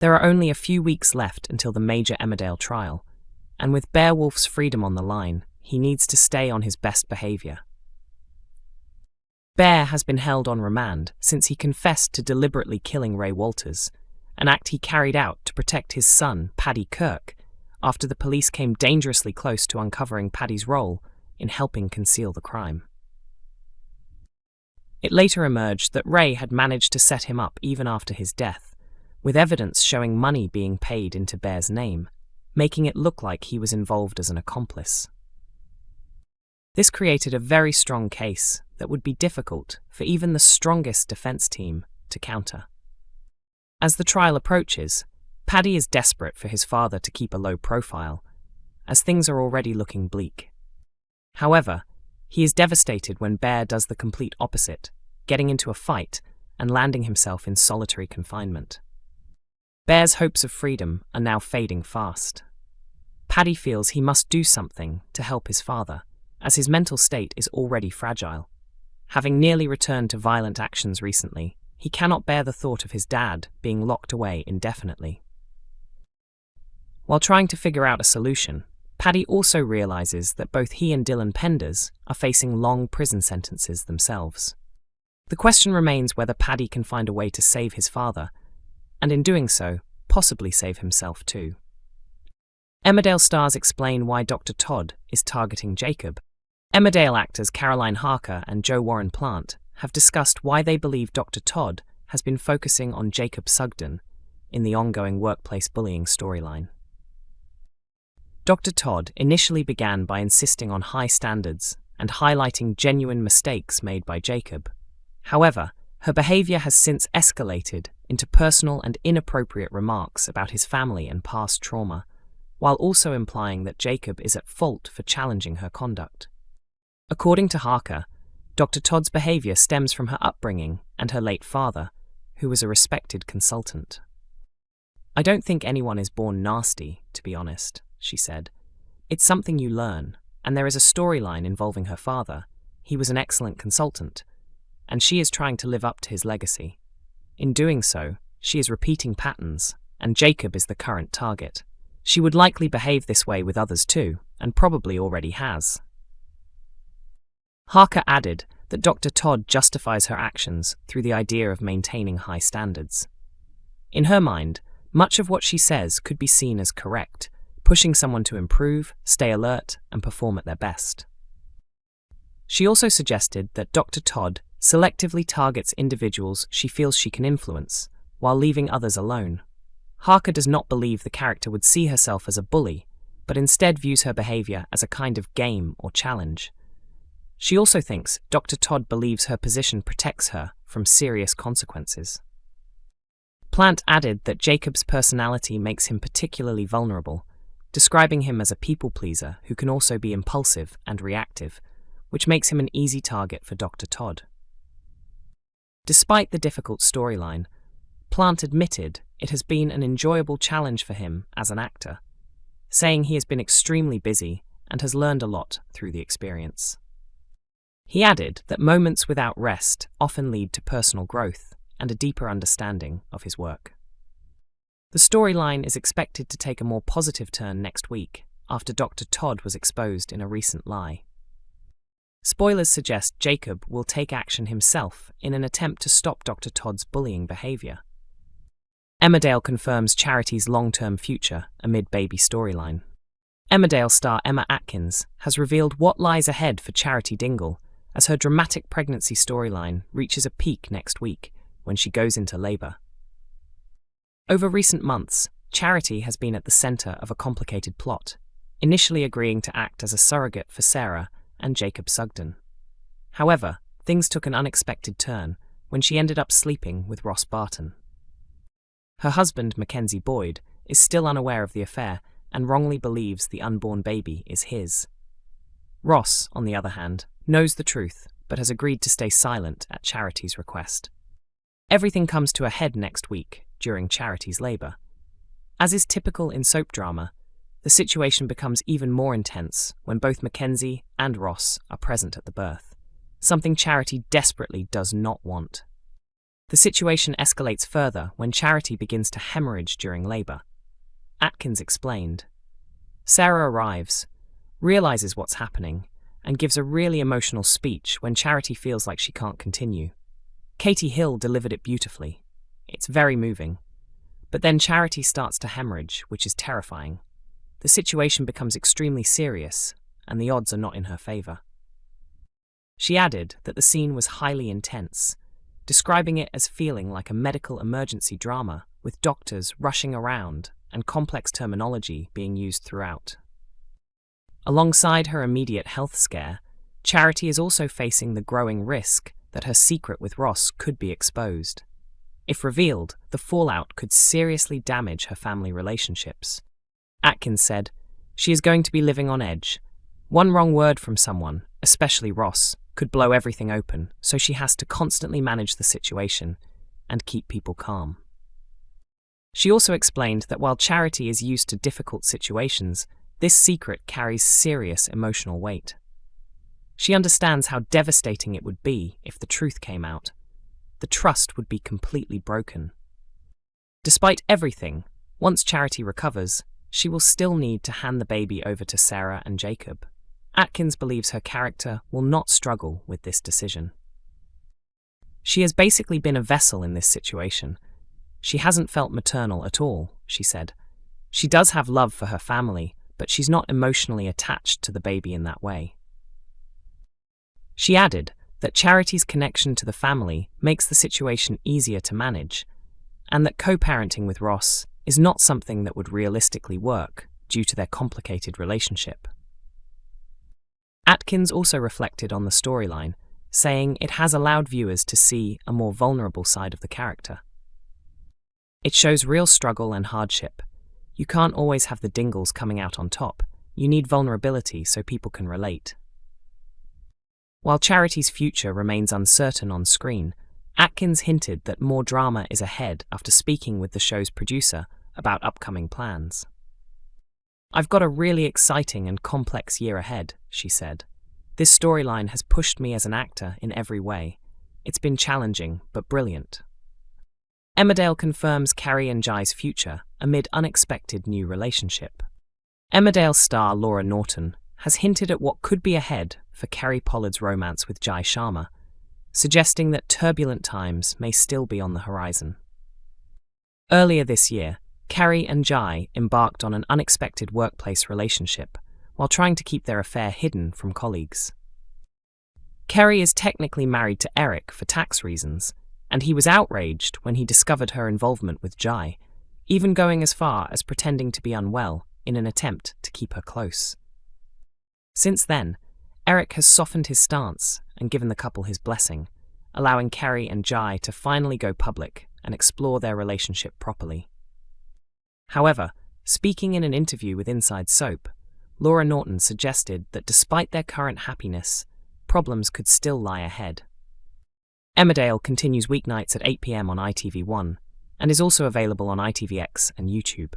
There are only a few weeks left until the major Emmerdale trial, and with Beowulf's freedom on the line, he needs to stay on his best behaviour. Bear has been held on remand since he confessed to deliberately killing Ray Walters, an act he carried out to protect his son, Paddy Kirk, after the police came dangerously close to uncovering Paddy's role in helping conceal the crime. It later emerged that Ray had managed to set him up even after his death, with evidence showing money being paid into Bear's name, making it look like he was involved as an accomplice. This created a very strong case that would be difficult for even the strongest defense team to counter. As the trial approaches, Paddy is desperate for his father to keep a low profile, as things are already looking bleak. However, he is devastated when Bear does the complete opposite, getting into a fight and landing himself in solitary confinement. Bear's hopes of freedom are now fading fast. Paddy feels he must do something to help his father, as his mental state is already fragile. Having nearly returned to violent actions recently, he cannot bear the thought of his dad being locked away indefinitely. While trying to figure out a solution, Paddy also realizes that both he and Dylan Penders are facing long prison sentences themselves. The question remains whether Paddy can find a way to save his father, and in doing so, possibly save himself too. Emmerdale stars explain why Dr. Todd is targeting Jacob. Emmerdale actors Caroline Harker and Joe Warren Plant have discussed why they believe Dr. Todd has been focusing on Jacob Sugden in the ongoing workplace bullying storyline. Dr. Todd initially began by insisting on high standards and highlighting genuine mistakes made by Jacob. However, her behaviour has since escalated into personal and inappropriate remarks about his family and past trauma, while also implying that Jacob is at fault for challenging her conduct. According to Harker, Dr. Todd's behaviour stems from her upbringing and her late father, who was a respected consultant. "I don't think anyone is born nasty, to be honest," she said. "It's something you learn, and there is a storyline involving her father. He was an excellent consultant, and she is trying to live up to his legacy. In doing so, she is repeating patterns, and Jacob is the current target. She would likely behave this way with others too, and probably already has." Harker added that Dr. Todd justifies her actions through the idea of maintaining high standards. In her mind, much of what she says could be seen as correct, pushing someone to improve, stay alert, and perform at their best. She also suggested that Dr. Todd selectively targets individuals she feels she can influence, while leaving others alone. Harker does not believe the character would see herself as a bully, but instead views her behaviour as a kind of game or challenge. She also thinks Dr. Todd believes her position protects her from serious consequences. Plant added that Jacob's personality makes him particularly vulnerable, describing him as a people-pleaser who can also be impulsive and reactive, which makes him an easy target for Dr. Todd. Despite the difficult storyline, Plant admitted it has been an enjoyable challenge for him as an actor, saying he has been extremely busy and has learned a lot through the experience. He added that moments without rest often lead to personal growth and a deeper understanding of his work. The storyline is expected to take a more positive turn next week after Dr. Todd was exposed in a recent lie. Spoilers suggest Jacob will take action himself in an attempt to stop Dr. Todd's bullying behaviour. Emmerdale confirms Charity's long-term future amid baby storyline. Emmerdale star Emma Atkins has revealed what lies ahead for Charity Dingle as her dramatic pregnancy storyline reaches a peak next week when she goes into labour. Over recent months, Charity has been at the centre of a complicated plot, initially agreeing to act as a surrogate for Sarah and Jacob Sugden. However, things took an unexpected turn when she ended up sleeping with Ross Barton. Her husband, Mackenzie Boyd, is still unaware of the affair and wrongly believes the unborn baby is his. Ross, on the other hand, knows the truth but has agreed to stay silent at Charity's request. Everything comes to a head next week during Charity's labour. As is typical in soap drama, the situation becomes even more intense when both Mackenzie and Ross are present at the birth, something Charity desperately does not want. The situation escalates further when Charity begins to hemorrhage during labour. Atkins explained. Sarah arrives, realises what's happening, and gives a really emotional speech when Charity feels like she can't continue. Katie Hill delivered it beautifully. It's very moving. But then Charity starts to hemorrhage, which is terrifying. The situation becomes extremely serious, and the odds are not in her favour. She added that the scene was highly intense, describing it as feeling like a medical emergency drama with doctors rushing around and complex terminology being used throughout. Alongside her immediate health scare, Charity is also facing the growing risk that her secret with Ross could be exposed. If revealed, the fallout could seriously damage her family relationships. Atkins said, "She is going to be living on edge. One wrong word from someone, especially Ross, could blow everything open, so she has to constantly manage the situation and keep people calm." She also explained that while Charity is used to difficult situations, this secret carries serious emotional weight. She understands how devastating it would be if the truth came out. The trust would be completely broken. Despite everything, once Charity recovers, she will still need to hand the baby over to Sarah and Jacob. Atkins believes her character will not struggle with this decision. She has basically been a vessel in this situation. She hasn't felt maternal at all, she said. She does have love for her family, but she's not emotionally attached to the baby in that way. She added that Charity's connection to the family makes the situation easier to manage, and that co-parenting with Ross is not something that would realistically work due to their complicated relationship. Atkins also reflected on the storyline, saying it has allowed viewers to see a more vulnerable side of the character. It shows real struggle and hardship. You can't always have the Dingles coming out on top. You need vulnerability so people can relate. While Charity's future remains uncertain on screen, Atkins hinted that more drama is ahead after speaking with the show's producer about upcoming plans. "I've got a really exciting and complex year ahead," she said. "This storyline has pushed me as an actor in every way. It's been challenging, but brilliant." Emmerdale confirms Kerry and Jai's future amid unexpected new relationship. Emmerdale star Laura Norton has hinted at what could be ahead for Kerry Pollard's romance with Jai Sharma, suggesting that turbulent times may still be on the horizon. Earlier this year, Kerry and Jai embarked on an unexpected workplace relationship while trying to keep their affair hidden from colleagues. Kerry is technically married to Eric for tax reasons, and he was outraged when he discovered her involvement with Jai, even going as far as pretending to be unwell in an attempt to keep her close. Since then, Eric has softened his stance and given the couple his blessing, allowing Kerry and Jai to finally go public and explore their relationship properly. However, speaking in an interview with Inside Soap, Laura Norton suggested that despite their current happiness, problems could still lie ahead. Emmerdale continues weeknights at 8 p.m. on ITV1 and is also available on ITVX and YouTube.